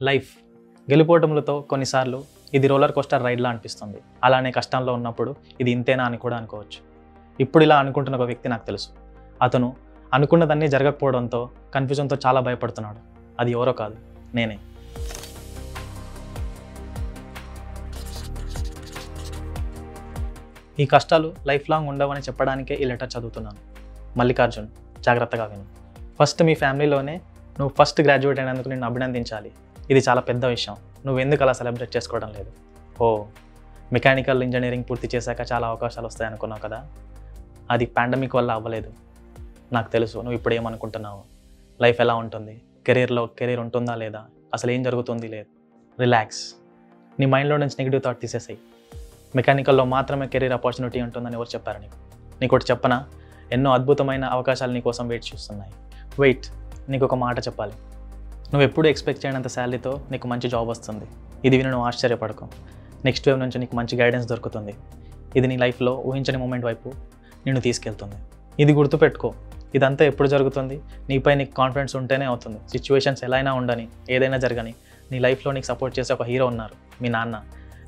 Life గెలుపోటములతో కొన్నిసార్లు ఇది roller coaster రైడ్లా అనిపిస్తుంది. అలానే కష్టంలో ఉన్నప్పుడు ఇది ఇంతేనా అని కూడా అనుకోవచ్చు. ఇప్పుడు ఇలా అనుకుంటున్న ఒక వ్యక్తి నాకు తెలుసు. అతను అనుకున్నదన్నీ జరగకపోవడంతో కన్ఫ్యూజన్తో చాలా భయపడుతున్నాడు. అది ఎవరో కాదు, నేనే. ఈ కష్టాలు లైఫ్ లాంగ్ ఉండవని చెప్పడానికే ఈ లెటర్ చదువుతున్నాను. మల్లికార్జున్, జాగ్రత్తగా విను. ఫస్ట్ మీ ఫ్యామిలీలోనే నువ్వు ఫస్ట్ గ్రాడ్యుయేట్ అయినందుకు నిన్ను అభినందించాలి. ఇది చాలా పెద్ద విషయం. నువ్వు ఎందుకు అలా సెలబ్రేట్ చేసుకోవడం లేదు? మెకానికల్ ఇంజనీరింగ్ పూర్తి చేశాక చాలా అవకాశాలు వస్తాయి అనుకున్నావు కదా, అది పాండమిక్ వల్ల అవ్వలేదు. నాకు తెలుసు నువ్వు ఇప్పుడు ఏమనుకుంటున్నావు. లైఫ్ ఎలా ఉంటుంది, కెరీర్ ఉంటుందా లేదా, అసలు ఏం జరుగుతుంది లేదు. రిలాక్స్. నీ మైండ్లో నుంచి నెగిటివ్ థాట్ తీసేసాయి. మెకానికల్లో మాత్రమే కెరీర్ ఆపర్చునిటీ ఉంటుందని ఎవరు చెప్పారు నీకు ఒకటి చెప్పనా, ఎన్నో అద్భుతమైన అవకాశాలు నీ కోసం వెయిట్ చూస్తున్నాయి. నీకు ఒక మాట చెప్పాలి. నువ్వు ఎప్పుడు ఎక్స్పెక్ట్ చేయనంత శాలరీతో నీకు మంచి జాబ్ వస్తుంది. ఇది విని నువ్వు ఆశ్చర్యపడకు. నెక్స్ట్ వేవ్ నుంచి నీకు మంచి గైడెన్స్ దొరుకుతుంది. ఇది నీ లైఫ్లో ఊహించని మూమెంట్ వైపు నిన్ను తీసుకెళ్తుంది. ఇది గుర్తుపెట్టుకో. ఇదంతా ఎప్పుడు జరుగుతుంది, నీపై నీకు కాన్ఫిడెన్స్ ఉంటేనే అవుతుంది. సిచ్యువేషన్స్ ఎలా అయినా ఉండని, ఏదైనా జరగని, నీ లైఫ్లో నీకు సపోర్ట్ చేసే ఒక హీరో ఉన్నారు, మీ నాన్న.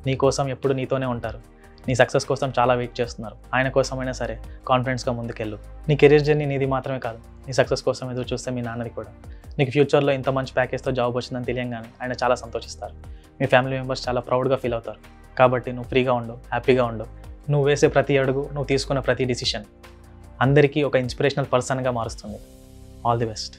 నీ కోసం ఎప్పుడు నీతోనే ఉంటారు. నీ సక్సెస్ కోసం చాలా వెయిట్ చేస్తున్నారు. ఆయన కోసమైనా సరే కాన్ఫిడెన్స్గా ముందుకెళ్ళు. నీ కెరీర్ జర్నీ నీది మాత్రమే కాదు, నీ సక్సెస్ కోసం ఎదురు చూస్తే మీ నాన్నది కూడా. నీకు ఫ్యూచర్లో ఇంత మంచి ప్యాకేజ్తో జాబ్ వచ్చిందని తెలియంగానే ఆయన చాలా సంతోషిస్తారు. మీ ఫ్యామిలీ మెంబర్స్ చాలా ప్రౌడ్గా ఫీల్ అవుతారు. కాబట్టి నువ్వు ఫ్రీగా ఉండు, హ్యాపీగా ఉండు. నువ్వు వేసే ప్రతి అడుగు, నువ్వు తీసుకున్న ప్రతి డిసిషన్ అందరికీ ఒక ఇన్స్పిరేషనల్ పర్సన్గా మారుస్తుంది. All the best.